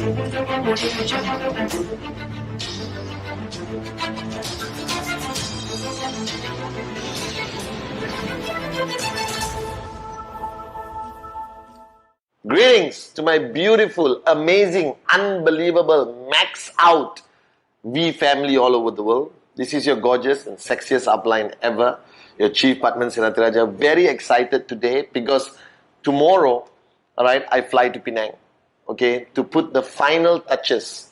Greetings to my beautiful, amazing, unbelievable, max out V family all over the world. This is your gorgeous and sexiest upline ever, your Chief Patman Siratiraja. Very excited today because tomorrow, alright, I fly to Penang, okay, to put the final touches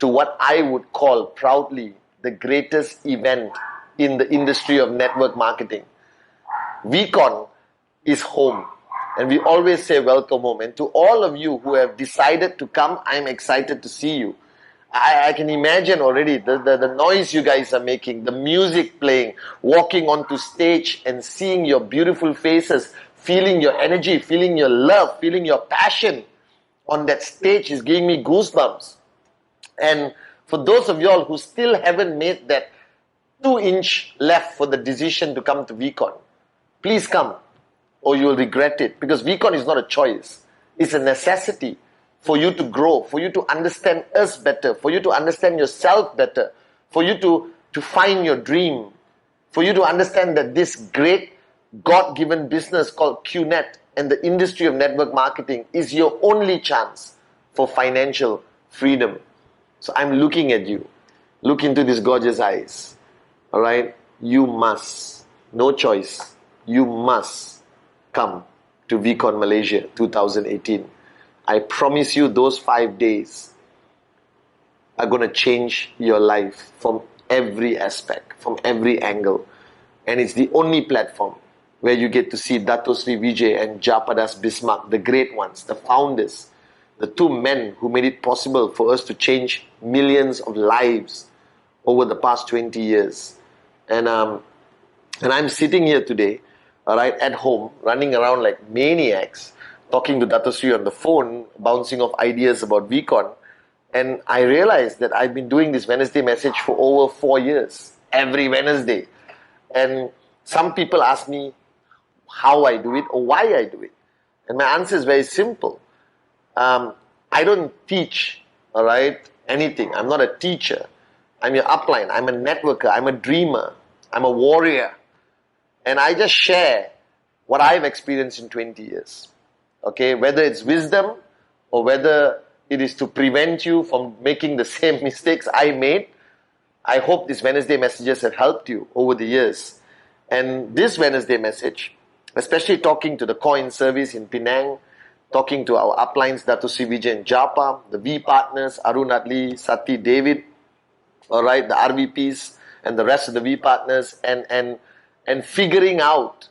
to what I would call proudly the greatest event in the industry of network marketing. VCon is home. And we always say welcome home. And to all of you who have decided to come, I'm excited to see you. I can imagine already the noise you guys are making, the music playing, walking onto stage and seeing your beautiful faces, feeling your energy, feeling your love, feeling your passion on that stage is giving me goosebumps. And for those of y'all who still haven't made that 2-inch left for the decision to come to VCon, please come, or you will regret it, because VCon is not a choice. It's a necessity for you to grow, for you to understand us better, for you to understand yourself better, for you to find your dream, for you to understand that this great God-given business called QNet and the industry of network marketing is your only chance for financial freedom. So I'm looking at you. Look into these gorgeous eyes. Alright? You must. No choice. You must come to VCon Malaysia 2018. I promise you those 5 days are going to change your life from every aspect, from every angle. And it's the only platform where you get to see Dato Sri Vijay and Japadas Bismarck, the great ones, the founders, the two men who made it possible for us to change millions of lives over the past 20 years. And I'm sitting here today, alright, at home, running around like maniacs, talking to Dato Sri on the phone, bouncing off ideas about VCon. And I realized that I've been doing this Wednesday message for over 4 years, every Wednesday. And some people ask me how I do it or why I do it. And my answer is very simple. I don't teach, alright, anything. I'm not a teacher. I'm your upline. I'm a networker. I'm a dreamer. I'm a warrior. And I just share what I've experienced in 20 years. Okay, whether it's wisdom or whether it is to prevent you from making the same mistakes I made. I hope these Wednesday messages have helped you over the years. And this Wednesday message, especially talking to the coin service in Penang, talking to our uplines, Dato Sri Vijay and Japa, the V partners, Arun Adli, Sati, David, alright, the RVPs and the rest of the V partners, and figuring out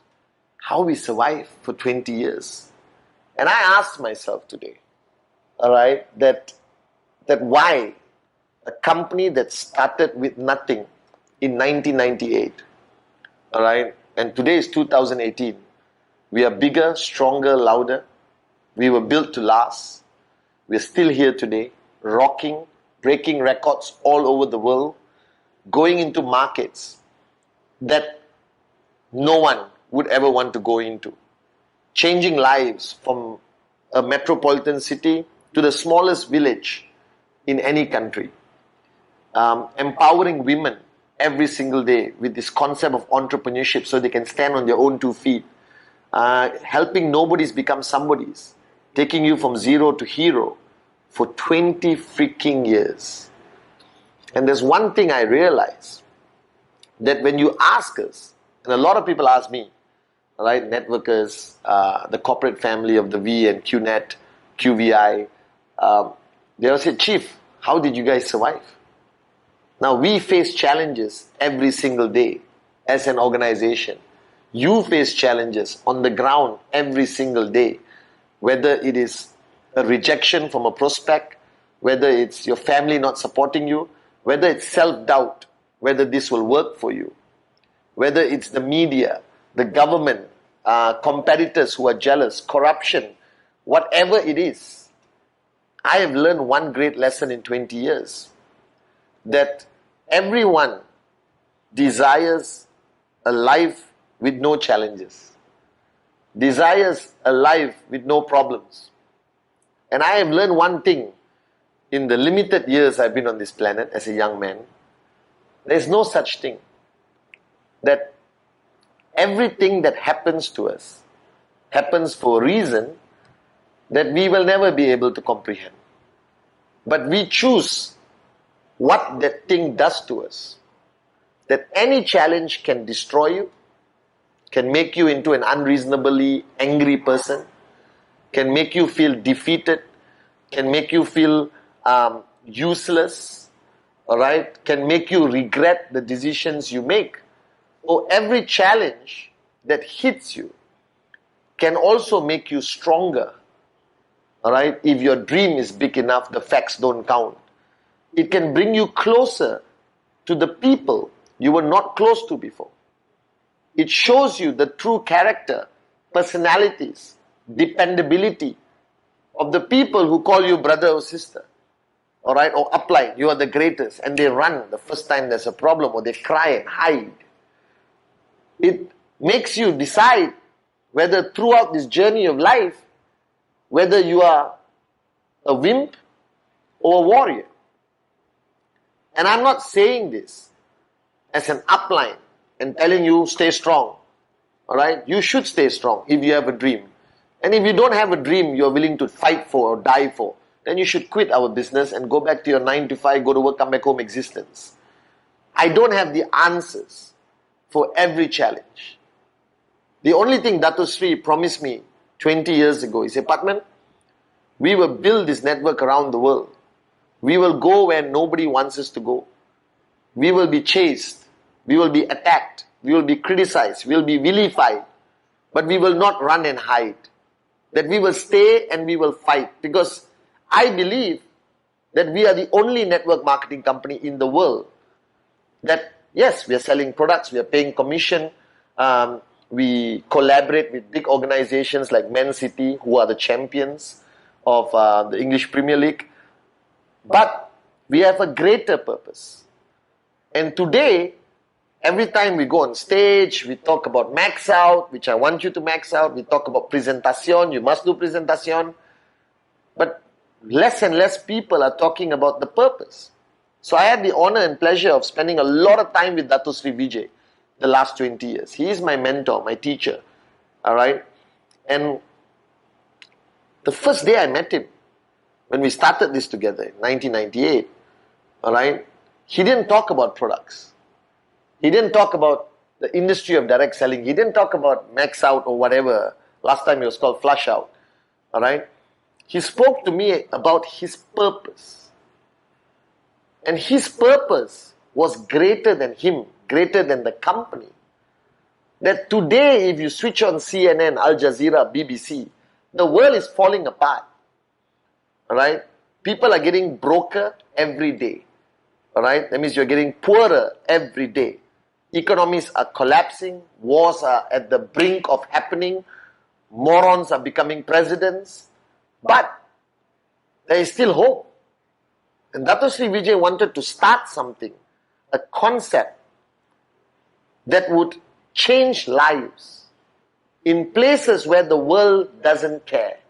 how we survived for 20 years. And I asked myself today, alright, that why a company that started with nothing in 1998, alright, and today is 2018, we are bigger, stronger, louder. We were built to last. We're still here today, rocking, breaking records all over the world, going into markets that no one would ever want to go into. Changing lives from a metropolitan city to the smallest village in any country. Empowering women every single day with this concept of entrepreneurship so they can stand on their own 2 feet. Helping nobodies become somebodies. Taking you from zero to hero for 20 freaking years. And there's one thing I realize, that when you ask us, and a lot of people ask me, right, networkers, the corporate family of the V and QNet, QVI, they'll say, Chief, how did you guys survive? Now, we face challenges every single day as an organization. You face challenges on the ground every single day, whether it is a rejection from a prospect, whether it's your family not supporting you, whether it's self-doubt, whether this will work for you, whether it's the media, the government, competitors who are jealous, corruption, whatever it is. I have learned one great lesson in 20 years, that everyone desires a life with no challenges, desires a life with no problems. And I have learned one thing, in the limited years I've been on this planet as a young man, there's no such thing that everything that happens to us happens for a reason that we will never be able to comprehend. But we choose what that thing does to us. That any challenge can destroy you, can make you into an unreasonably angry person, can make you feel defeated, can make you feel useless, alright, can make you regret the decisions you make. Or every challenge that hits you can also make you stronger. Alright, if your dream is big enough, the facts don't count. It can bring you closer to the people you were not close to before. It shows you the true character, personalities, dependability of the people who call you brother or sister. Alright, or upline, you are the greatest, and they run the first time there's a problem, or they cry and hide. It makes you decide whether throughout this journey of life, whether you are a wimp or a warrior. And I'm not saying this as an upline and telling you stay strong. Alright? You should stay strong if you have a dream. And if you don't have a dream you're willing to fight for or die for, then you should quit our business and go back to your 9 to 5, go to work, come back home existence. I don't have the answers for every challenge. The only thing Dato Sri promised me 20 years ago, he said, Patman, we will build this network around the world. We will go where nobody wants us to go. We will be chased. We will be attacked. We will be criticized. We will be vilified. But we will not run and hide. That we will stay and we will fight. Because I believe that we are the only network marketing company in the world that, yes, we are selling products, we are paying commission, we collaborate with big organizations like Man City, who are the champions of the English Premier League. But we have a greater purpose. And today, every time we go on stage, we talk about max out, which I want you to max out. We talk about presentation, you must do presentation. But less and less people are talking about the purpose. So I had the honor and pleasure of spending a lot of time with Dato Sri Vijay the last 20 years. He is my mentor, my teacher. Alright? And the first day I met him, when we started this together in 1998, alright, he didn't talk about products. He didn't talk about the industry of direct selling. He didn't talk about max out or whatever. Last time it was called flush out. Alright? He spoke to me about his purpose. And his purpose was greater than him, greater than the company. That today, if you switch on CNN, Al Jazeera, BBC, the world is falling apart. Alright? People are getting broker every day. Alright? That means you're getting poorer every day. Economies are collapsing. Wars are at the brink of happening. Morons are becoming presidents. But there is still hope. And Dato Sri Vijay wanted to start something, a concept that would change lives in places where the world doesn't care,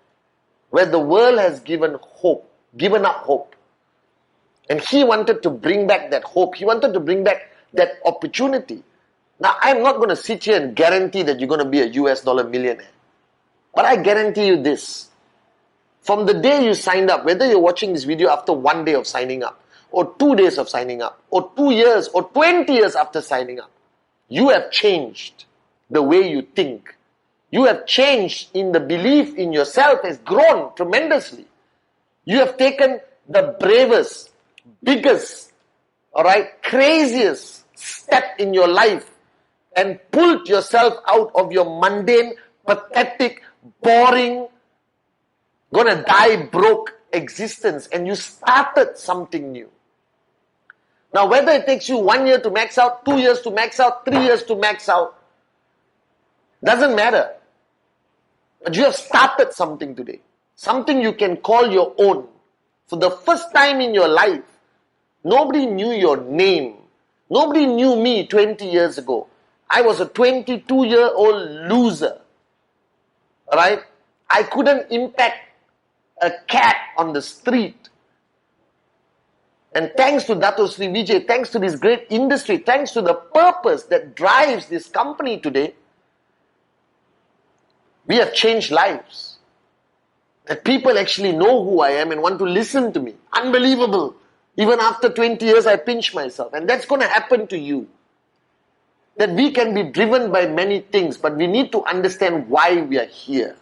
where the world has given up hope. And he wanted to bring back that hope. He wanted to bring back that opportunity. Now, I'm not going to sit here and guarantee that you're going to be a US dollar millionaire. But I guarantee you this. From the day you signed up, whether you're watching this video after 1 day of signing up, or 2 days of signing up, or 2 years, or 20 years after signing up, you have changed the way you think. You have changed in the belief in yourself has grown tremendously. You have taken the bravest, biggest, craziest step in your life and pulled yourself out of your mundane, pathetic, boring, gonna die broke existence, and you started something new. Now, whether it takes you 1 year to max out, 2 years to max out, 3 years to max out, doesn't matter. But you have started something today. Something you can call your own. For the first time in your life, nobody knew your name. Nobody knew me 20 years ago. I was a 22-year-old loser. Right? I couldn't impact a cat on the street. And thanks to Dato Sri Vijay, thanks to this great industry, thanks to the purpose that drives this company today, we have changed lives. That people actually know who I am and want to listen to me. Unbelievable. Even after 20 years, I pinch myself. And that's going to happen to you. That we can be driven by many things, but we need to understand why we are here.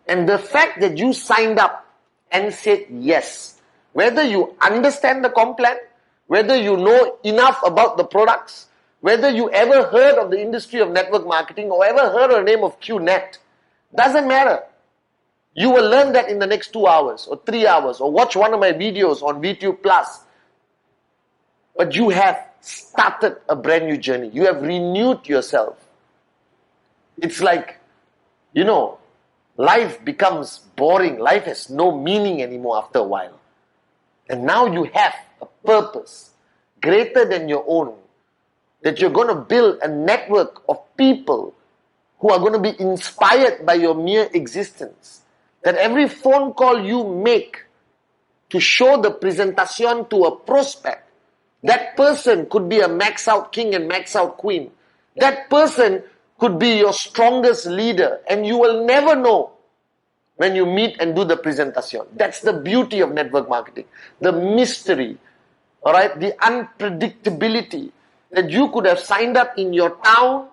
And the fact that you signed up and said yes, whether you understand the Complan, whether you know enough about the products, whether you ever heard of the industry of network marketing or ever heard of the name of QNet, doesn't matter. You will learn that in the next 2 hours or 3 hours or watch one of my videos on VTube Plus. But you have started a brand new journey. You have renewed yourself. It's like, life becomes boring. Life has no meaning anymore after a while. And now you have a purpose greater than your own. That you're going to build a network of people who are going to be inspired by your mere existence. That every phone call you make to show the presentation to a prospect, that person could be a max out king and max out queen. That person could be your strongest leader, and you will never know when you meet and do the presentation. That's the beauty of network marketing. The mystery, all right, the unpredictability, that you could have signed up in your town,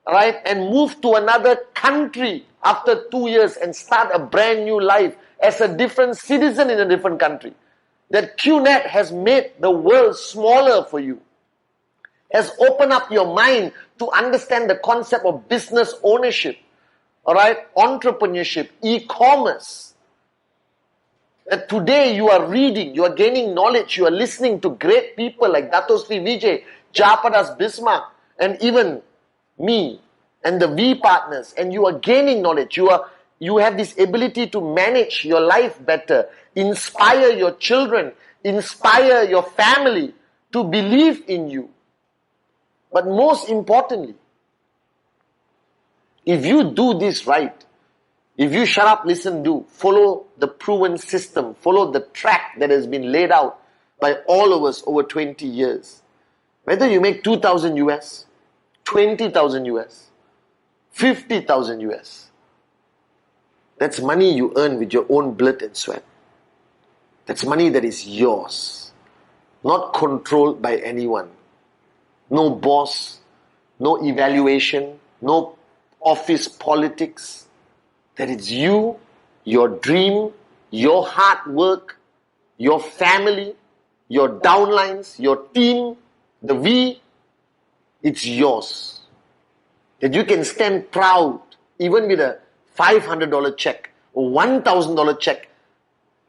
all right, and moved to another country after 2 years and start a brand new life as a different citizen in a different country. That QNet has made the world smaller for you, has opened up your mind to understand the concept of business ownership, all right, entrepreneurship, e-commerce. That today you are reading, you are gaining knowledge, you are listening to great people like Dato Sri Vijay, Japadas Bismarck, and even me and the V partners, and you are gaining knowledge. You have this ability to manage your life better, inspire your children, inspire your family to believe in you. But most importantly, if you do this right, if you shut up, listen, do, follow the proven system, follow the track that has been laid out by all of us over 20 years, whether you make 2,000 US, 20,000 US, 50,000 US, that's money you earn with your own blood and sweat. That's money that is yours, not controlled by anyone. No boss, no evaluation, no office politics. That it's you, your dream, your hard work, your family, your downlines, your team, the V, it's yours. That you can stand proud even with a $500 check or $1,000 check.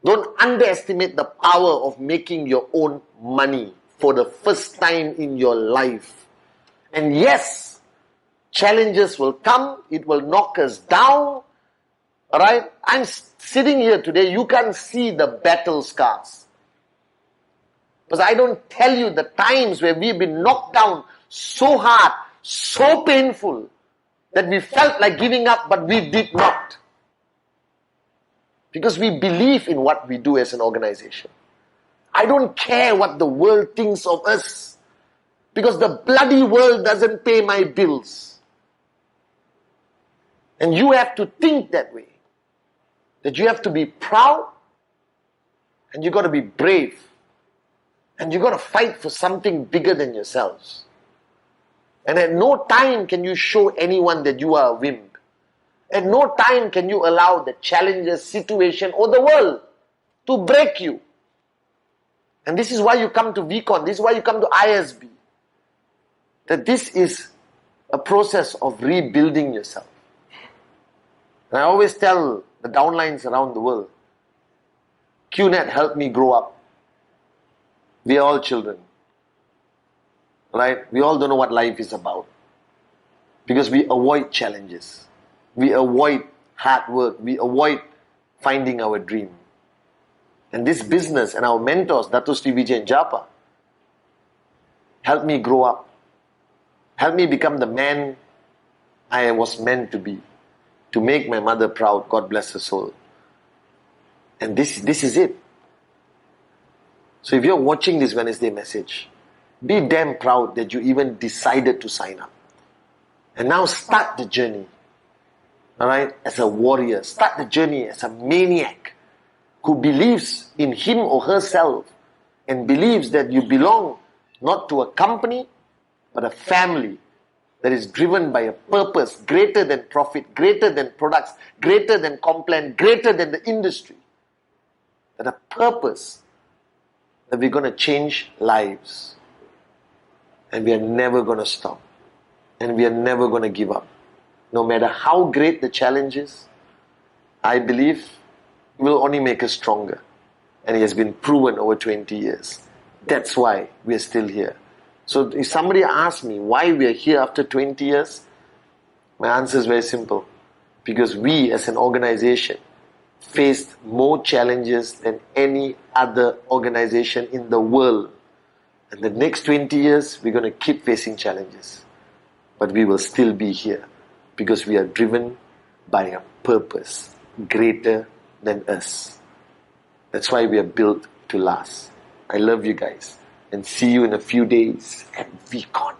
Don't underestimate the power of making your own money for the first time in your life. And yes, challenges will come. It will knock us down. Alright? I'm sitting here today. You can't see the battle scars. Because I don't tell you the times where we've been knocked down so hard, so painful, that we felt like giving up, but we did not. Because we believe in what we do as an organization. I don't care what the world thinks of us, because the bloody world doesn't pay my bills. And you have to think that way. That you have to be proud, and you got to be brave, and you got to fight for something bigger than yourselves. And at no time can you show anyone that you are a wimp. At no time can you allow the challenges, situation, or the world to break you. And this is why you come to VCon, this is why you come to ISB. That this is a process of rebuilding yourself. And I always tell the downlines around the world, QNet helped me grow up. We are all children. Right? We all don't know what life is about. Because we avoid challenges. We avoid hard work. We avoid finding our dream. And this business and our mentors, Dato Sri Vijay and Japa, helped me grow up. Helped me become the man I was meant to be. To make my mother proud, God bless her soul. And this is it. So if you're watching this Wednesday message, be damn proud that you even decided to sign up. And now start the journey, alright, as a warrior. Start the journey as a maniac who believes in him or herself and believes that you belong not to a company, but a family that is driven by a purpose greater than profit, greater than products, greater than Complan, greater than the industry. That a purpose that we're going to change lives. And we are never going to stop. And we are never going to give up. No matter how great the challenge is, I believe it will only make us stronger. And it has been proven over 20 years. That's why we are still here. So if somebody asks me why we are here after 20 years, my answer is very simple. Because we as an organization faced more challenges than any other organization in the world. And the next 20 years, we're going to keep facing challenges. But we will still be here because we are driven by a purpose greater than us. That's why we are built to last. I love you guys and see you in a few days at VCon.